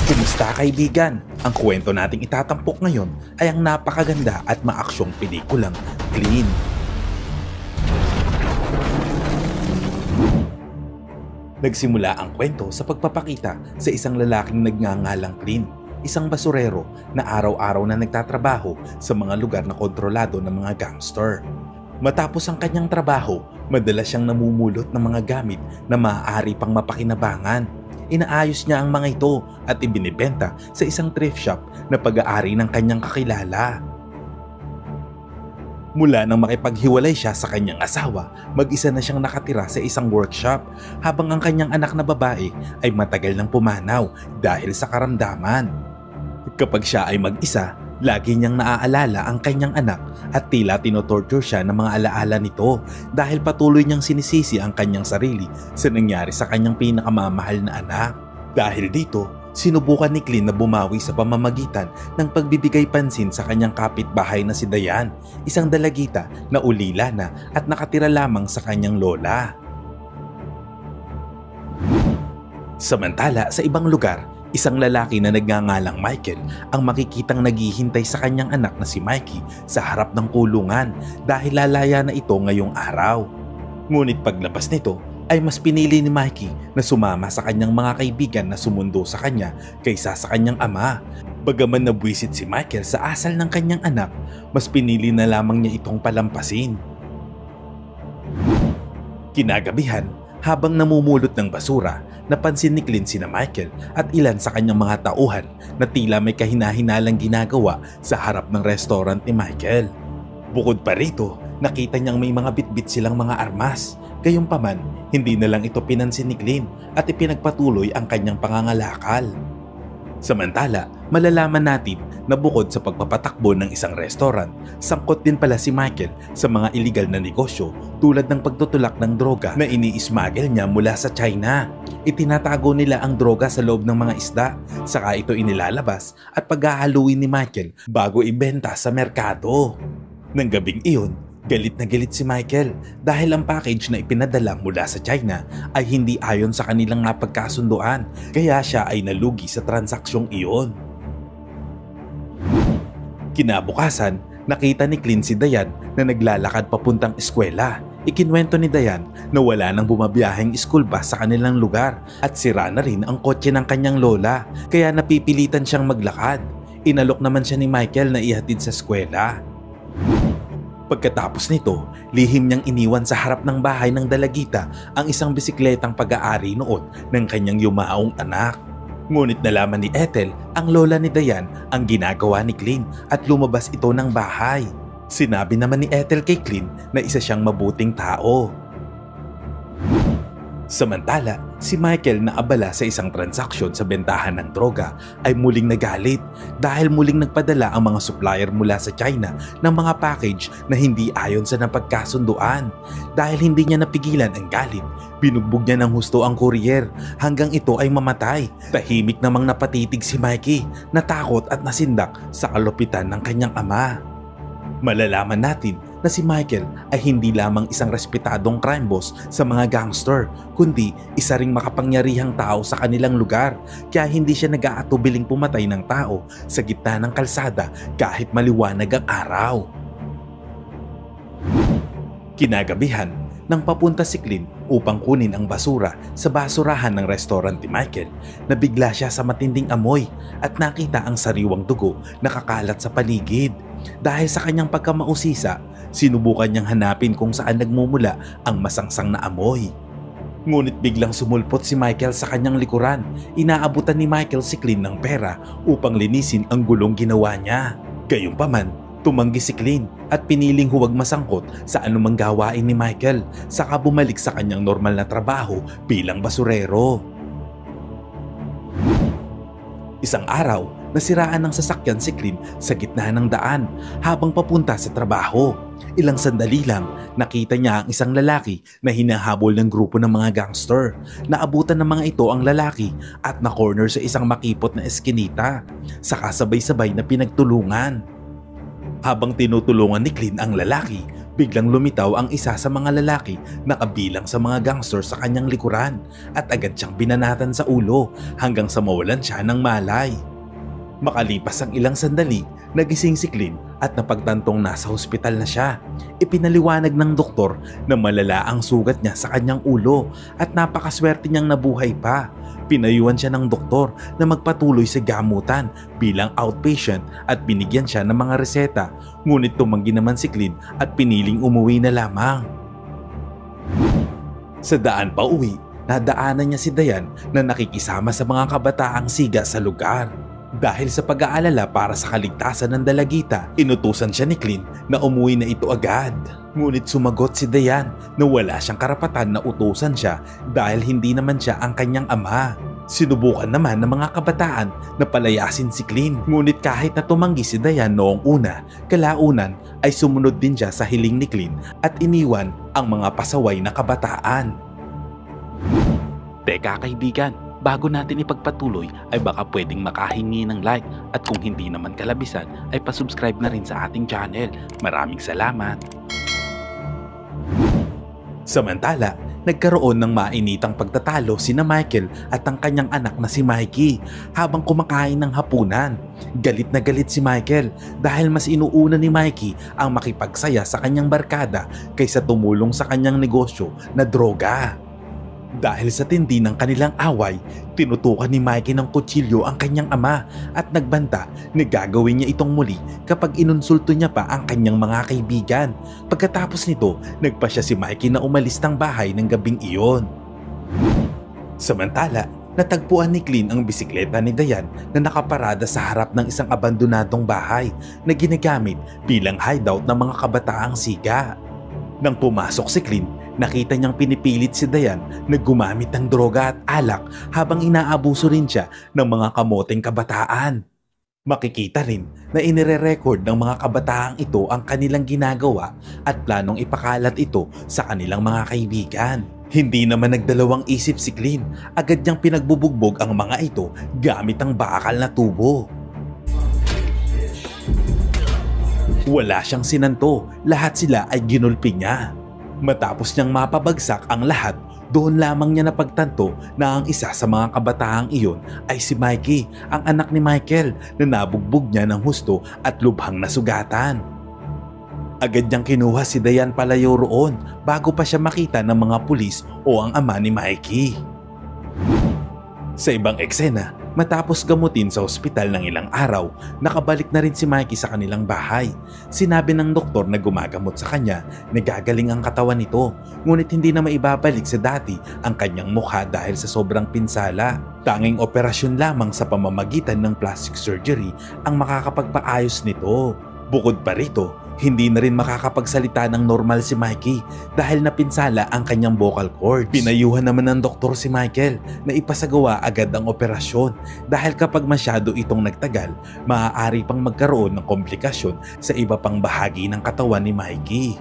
Kumusta kaibigan? Ang kwento nating itatampok ngayon ay ang napakaganda at maaksyong pelikulang Clean. Nagsimula ang kwento sa pagpapakita sa isang lalaking nagngangalang Clean, isang basurero na araw-araw na nagtatrabaho sa mga lugar na kontrolado ng mga gangster. Matapos ang kanyang trabaho, madalas siyang namumulot ng mga gamit na maaari pang mapakinabangan. Inaayos niya ang mga ito at ibinibenta sa isang thrift shop na pag-aari ng kanyang kakilala. Mula nang makipaghiwalay siya sa kanyang asawa, mag-isa na siyang nakatira sa isang workshop habang ang kanyang anak na babae ay matagal nang pumanaw dahil sa karamdaman. Kapag siya ay mag-isa, lagi niyang naaalala ang kanyang anak at tila tinotorture siya ng mga alaala nito dahil patuloy niyang sinisisi ang kanyang sarili sa nangyari sa kanyang pinakamamahal na anak. Dahil dito, sinubukan ni Clean na bumawi sa pamamagitan ng pagbibigay pansin sa kanyang kapitbahay na si Diane, isang dalagita na ulila na at nakatira lamang sa kanyang lola. Samantala, sa ibang lugar, isang lalaki na nagngangalang Michael ang makikitang naghihintay sa kanyang anak na si Mikey sa harap ng kulungan dahil lalaya na ito ngayong araw. Ngunit paglabas nito ay mas pinili ni Mikey na sumama sa kanyang mga kaibigan na sumundo sa kanya kaysa sa kanyang ama. Bagaman nabwisit si Michael sa asal ng kanyang anak, mas pinili na lamang niya itong palampasin. Kinagabihan, habang namumulot ng basura, napansin ni Clint sina Michael at ilan sa kanyang mga tauhan na tila may kahinahinalang ginagawa sa harap ng restaurant ni Michael. Bukod pa rito, nakita niyang may mga bitbit silang mga armas. Gayunpaman, hindi na lang ito pinansin ni Clint at ipinagpatuloy ang kanyang pangangalakal. Samantala, malalaman natin na bukod sa pagpapatakbo ng isang restaurant, sangkot din pala si Michael sa mga iligal na negosyo tulad ng pagtutulak ng droga na ini-smuggle niya mula sa China. Itinatago nila ang droga sa loob ng mga isda, saka ito inilalabas at paghahaluin ni Michael bago ibenta sa merkado. Nang gabing iyon, galit na galit si Michael dahil ang package na ipinadala mula sa China ay hindi ayon sa kanilang napagkasunduan, kaya siya ay nalugi sa transaksyong iyon. Kinabukasan, nakita ni Clint si Diane na naglalakad papuntang eskwela. Ikinwento ni Diane na wala nang bumabiyaheng school bus sa kanilang lugar at sira na rin ang kotse ng kanyang lola, kaya napipilitan siyang maglakad. Inalok naman siya ni Michael na ihatid sa eskwela. Pagkatapos nito, lihim niyang iniwan sa harap ng bahay ng dalagita ang isang bisikletang pag-aari noon ng kanyang yumaong anak. Ngunit nalaman ni Ethel, ang lola ni Diane, ang ginagawa ni Clint at lumabas ito ng bahay. Sinabi naman ni Ethel kay Clint na isa siyang mabuting tao. Samantala, si Michael na abala sa isang transaksyon sa bentahan ng droga ay muling nagalit dahil muling nagpadala ang mga supplier mula sa China ng mga package na hindi ayon sa napagkasunduan. Dahil hindi niya napigilan ang galit, binugbog niya ng husto ang courier hanggang ito ay mamatay. Tahimik namang napatitig si Mikey, natakot at nasindak sa kalupitan ng kanyang ama. Malalaman natin na si Michael ay hindi lamang isang respetadong crime boss sa mga gangster, kundi isa ring makapangyarihang tao sa kanilang lugar, kaya hindi siya nag-aatubiling pumatay ng tao sa gitna ng kalsada kahit maliwanag ang araw. Kinagabihan, nang papunta si Clint upang kunin ang basura sa basurahan ng restaurant ni Michael, nabigla siya sa matinding amoy at nakita ang sariwang dugo na kakalat sa paligid. Dahil sa kanyang pagkamausisa, sinubukan niyang hanapin kung saan nagmumula ang masangsang na amoy. Ngunit biglang sumulpot si Michael sa kanyang likuran. Inaabutan ni Michael si Clint ng pera upang linisin ang gulong ginawa niya. Gayunpaman, tumanggi si Clint at piniling huwag masangkot sa anumang gawain ni Michael, saka bumalik sa kanyang normal na trabaho bilang basurero. Isang araw, nasiraan ng sasakyan si Clint sa gitna ng daan habang papunta sa trabaho. Ilang sandali lang, nakita niya ang isang lalaki na hinahabol ng grupo ng mga gangster. Naabutan ng mga ito ang lalaki at na-corner sa isang makipot na eskinita, saka sabay-sabay na pinagtulungan. Habang tinutulungan ni Clint ang lalaki, Biglang lumitaw ang isa sa mga lalaki na kabilang sa mga gangster sa kanyang likuran at agad siyang binanatan sa ulo hanggang sa mawalan siya ng malay. Makalipas ang ilang sandali, nagising si Clint at napagtantong nasa hospital na siya. Ipinaliwanag ng doktor na malala ang sugat niya sa kanyang ulo at napakaswerte niyang nabuhay pa. Pinayuhan siya ng doktor na magpatuloy sa gamutan bilang outpatient at binigyan siya ng mga reseta. Ngunit tumanggi naman si Clint at piniling umuwi na lamang. Sa daan pa uwi, nadaanan niya si Diane na nakikisama sa mga kabataang siga sa lugar. Dahil sa pag-aalala para sa kaligtasan ng dalagita, inutusan siya ni Clint na umuwi na ito agad. Ngunit sumagot si Diane na wala siyang karapatan na utusan siya dahil hindi naman siya ang kanyang ama. Sinubukan naman ng mga kabataan na palayasin si Clint. Ngunit kahit na tumanggi si Diane noong una, kalaunan ay sumunod din siya sa hiling ni Clint at iniwan ang mga pasaway na kabataan. Teka kaibigan, bago natin ipagpatuloy ay baka pwedeng makahingi ng like at kung hindi naman kalabisan ay pasubscribe na rin sa ating channel. Maraming salamat! Samantala, nagkaroon ng mainitang pagtatalo sina Michael at ang kanyang anak na si Mikey habang kumakain ng hapunan. Galit na galit si Michael dahil mas inuuna ni Mikey ang makipagsaya sa kanyang barkada kaysa tumulong sa kanyang negosyo na droga. Dahil sa tindi ng kanilang away, tinutukan ni Mikey ng kutsilyo ang kanyang ama at nagbanta na gagawin niya itong muli kapag inunsulto niya pa ang kanyang mga kaibigan. Pagkatapos nito, nagpasya si Mikey na umalis ng bahay ng gabing iyon. Samantala, natagpuan ni Clint ang bisikleta ni Diane na nakaparada sa harap ng isang abandonadong bahay na ginagamit bilang hideout ng mga kabataang siga. Nang pumasok si Clint, nakita niyang pinipilit si Diane na gumamit ng droga at alak habang inaabuso rin siya ng mga kamoteng kabataan. Makikita rin na inire-record ng mga kabataang ito ang kanilang ginagawa at planong ipakalat ito sa kanilang mga kaibigan. Hindi naman nagdalawang isip si Clint, agad niyang pinagbubugbog ang mga ito gamit ang bakal na tubo. Wala siyang sinanto, lahat sila ay ginulpi niya. Matapos niyang mapabagsak ang lahat, doon lamang niya napagtanto na ang isa sa mga kabataang iyon ay si Mikey, ang anak ni Michael na nabugbog niya ng husto at lubhang nasugatan. Agad niyang kinuha si Diane palayo roon bago pa siya makita ng mga pulis o ang ama ni Mikey. Sa ibang eksena, matapos gamutin sa ospital ng ilang araw, nakabalik na rin si Mikey sa kanilang bahay. Sinabi ng doktor na gumagamot sa kanya na gagaling ang katawan nito, ngunit hindi na maibabalik sa dati ang kanyang mukha dahil sa sobrang pinsala. Tanging operasyon lamang sa pamamagitan ng plastic surgery ang makakapagpaayos nito. Bukod pa rito, hindi na rin makakapagsalita ng normal si Mikey dahil napinsala ang kanyang vocal cords. Pinayuhan naman ng doktor si Michael na ipasagawa agad ang operasyon dahil kapag masyado itong nagtagal, maaari pang magkaroon ng komplikasyon sa iba pang bahagi ng katawan ni Mikey.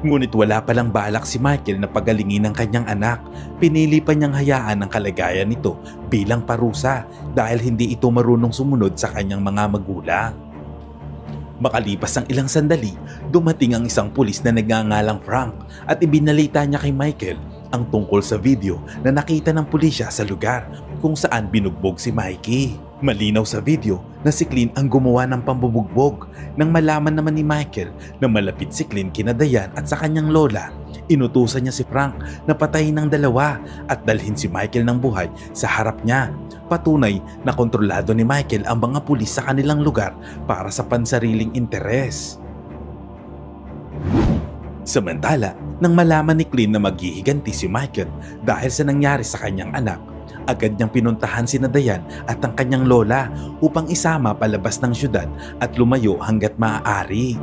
Ngunit wala palang balak si Michael na pagalingin ang kanyang anak. Pinili pa niyang hayaan ang kalagayan nito bilang parusa dahil hindi ito marunong sumunod sa kanyang mga magulang. Makalipas ang ilang sandali, dumating ang isang pulis na nagngangalang Frank at ibinalita niya kay Michael ang tungkol sa video na nakita ng pulisya sa lugar kung saan binugbog si Mikey. Malinaw sa video na si Clint ang gumawa ng pambubugbog. Nang malaman naman ni Michael na malapit si Clint kina Diane at sa kanyang lola, inutusan niya si Frank na patayin ng dalawa at dalhin si Michael ng buhay sa harap niya. Patunay na kontrolado ni Michael ang mga pulis sa kanilang lugar para sa pansariling interes. Samantala, nang malaman ni Clint na maghihiganti si Michael dahil sa nangyari sa kanyang anak, agad niyang pinuntahan sina Diane at ang kanyang lola upang isama palabas ng syudad at lumayo hanggat maaari.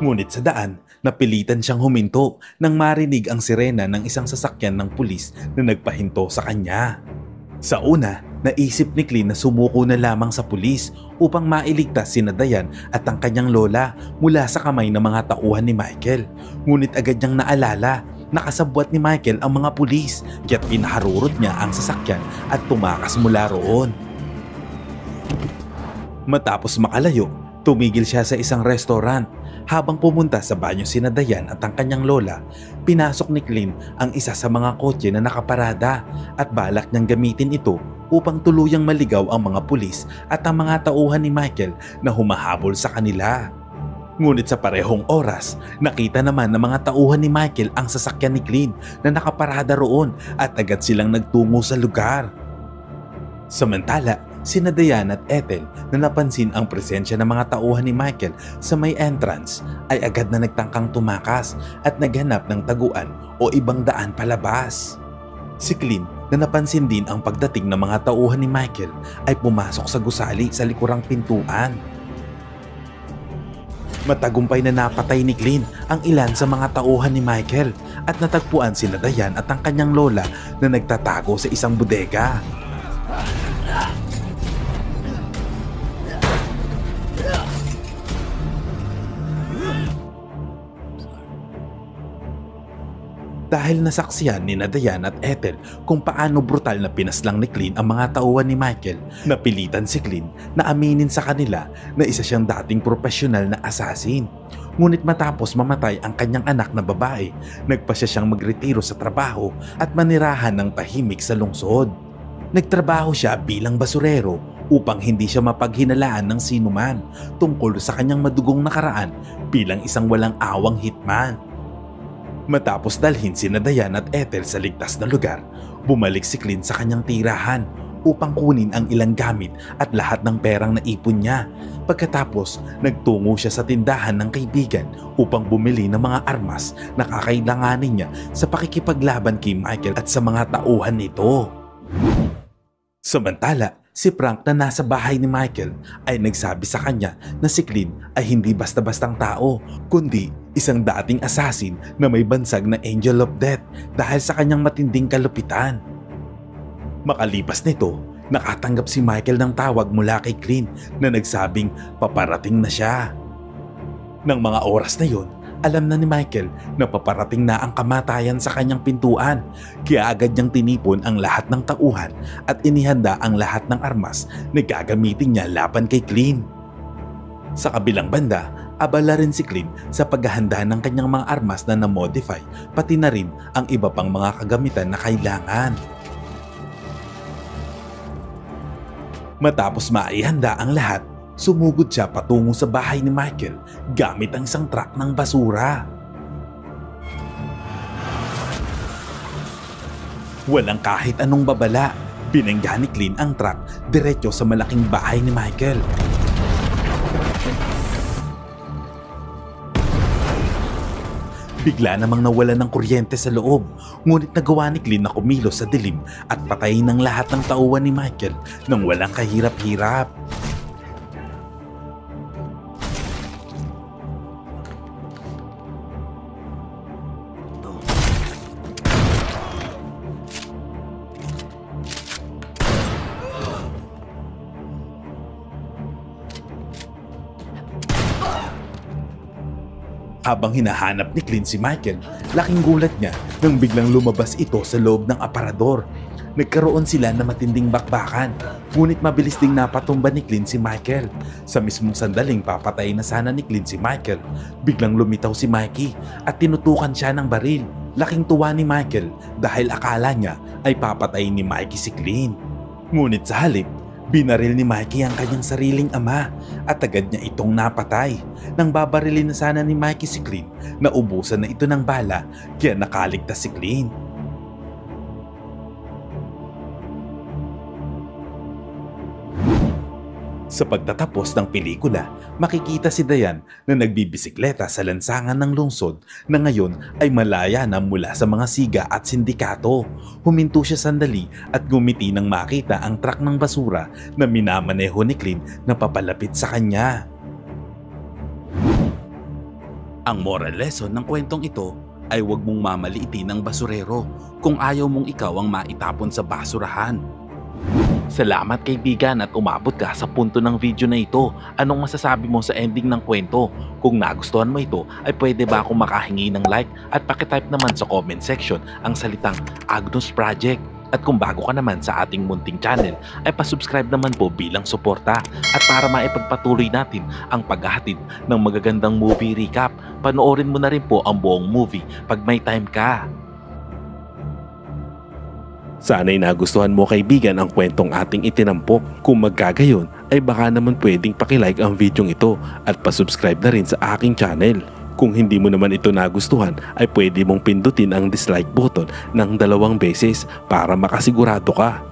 Ngunit sa daan, napilitan siyang huminto nang marinig ang sirena ng isang sasakyan ng pulis na nagpahinto sa kanya. Sa una, naisip ni Clint na sumuko na lamang sa pulis upang mailigtas sina Diane at ang kanyang lola mula sa kamay ng mga tauhan ni Michael. Ngunit agad niyang naalala na kasabwat ni Michael ang mga pulis kaya't pinaharurot niya ang sasakyan at tumakas mula roon. Matapos makalayo, tumigil siya sa isang restaurant. Habang pumunta sa banyo sina Diane at ang kanyang lola, pinasok ni Clint ang isa sa mga kotse na nakaparada at balak niyang gamitin ito upang tuluyang maligaw ang mga pulis at ang mga tauhan ni Michael na humahabol sa kanila. Ngunit sa parehong oras, nakita naman ng mga tauhan ni Michael ang sasakyan ni Clint na nakaparada roon at agad silang nagtungo sa lugar. Samantala, sina Diane at Ethel na napansin ang presensya ng mga tauhan ni Michael sa may entrance ay agad na nagtangkang tumakas at naghanap ng taguan o ibang daan palabas. Si Clint na napansin din ang pagdating ng mga tauhan ni Michael ay pumasok sa gusali sa likurang pintuan. Matagumpay na napatay ni Clint ang ilan sa mga tauhan ni Michael at natagpuan sila Diane at ang kanyang lola na nagtatago sa isang bodega. Dahil nasaksihan ni Diane at Ethel kung paano brutal na pinaslang ni Clint ang mga tauhan ni Michael, napilitan si Clint na aminin sa kanila na isa siyang dating profesional na assassin. Ngunit matapos mamatay ang kanyang anak na babae, nagpasya siyang magretiro sa trabaho at manirahan ng tahimik sa lungsod. Nagtrabaho siya bilang basurero upang hindi siya mapaghinalaan ng sinuman tungkol sa kanyang madugong nakaraan bilang isang walang awang hitman. Matapos dalhin sina Diane at Ethel sa ligtas na lugar, bumalik si Clint sa kanyang tirahan upang kunin ang ilang gamit at lahat ng perang naipon niya. Pagkatapos, nagtungo siya sa tindahan ng kaibigan upang bumili ng mga armas na kakailanganin niya sa pakikipaglaban kay Michael at sa mga tauhan nito. Samantala, si Frank na nasa bahay ni Michael ay nagsabi sa kanya na si Clint ay hindi basta-bastang tao, kundi isang dating assassin na may bansag na Angel of Death dahil sa kanyang matinding kalupitan. Makalipas nito, nakatanggap si Michael ng tawag mula kay Clint na nagsabing paparating na siya. Nang mga oras na yon, alam na ni Michael na paparating na ang kamatayan sa kanyang pintuan, kaya agad niyang tinipon ang lahat ng tauhan at inihanda ang lahat ng armas na gagamitin niya laban kay Clint. Sa kabilang banda, abala rin si Clint sa paghahanda ng kanyang mga armas na na-modify, pati na rin ang iba pang mga kagamitan na kailangan. Matapos maihanda ang lahat, sumugod siya patungo sa bahay ni Michael gamit ang isang truck ng basura. Walang kahit anong babala, binangga ni Clint ang truck diretso sa malaking bahay ni Michael. Bigla namang nawala ng kuryente sa loob, ngunit nagawa ni Clint na kumilos sa dilim at patayin ng lahat ng tauhan ni Michael nang walang kahirap-hirap. Habang hinahanap ni Clint si Michael, laking gulat niya nang biglang lumabas ito sa loob ng aparador. Nagkaroon sila ng matinding bakbakan, ngunit mabilis ding napatumba ni Clint si Michael. Sa mismong sandaling papatay na sana ni Clint si Michael, biglang lumitaw si Mikey at tinutukan siya ng baril. Laking tuwa ni Michael dahil akala niya ay papatay ni Mikey si Clint. Ngunit sa halip, binaril ni Mikey ang kanyang sariling ama at agad niya itong napatay. Nang babarilin na sana ni Mikey si Clint, naubusan na ito ng bala kaya nakaligtas si Clint. Sa pagtatapos ng pelikula, makikita si Diane na nagbibisikleta sa lansangan ng lungsod na ngayon ay malaya na mula sa mga siga at sindikato. Huminto siya sandali at gumiti nang makita ang truck ng basura na minamaneho ni Clint na papalapit sa kanya. Ang moral lesson ng kwentong ito ay huwag mong mamaliitin ang basurero kung ayaw mong ikaw ang maitapon sa basurahan. Salamat kaibigan at umabot ka sa punto ng video na ito. Anong masasabi mo sa ending ng kwento? Kung nagustuhan mo ito, ay pwede ba akong makahingi ng like at pakitype naman sa comment section ang salitang Agnus Project. At kung bago ka naman sa ating munting channel ay pasubscribe naman po bilang suporta. At para maipagpatuloy natin ang paghahatid ng magagandang movie recap, panoorin mo na rin po ang buong movie pag may time ka. Sana'y nagustuhan mo kaibigan ang kwentong ating itinampok. Kung magkagayon ay baka naman pwedeng pakilike ang video ito at pasubscribe na rin sa aking channel. Kung hindi mo naman ito nagustuhan ay pwede mong pindutin ang dislike button ng 2 beses para makasigurado ka.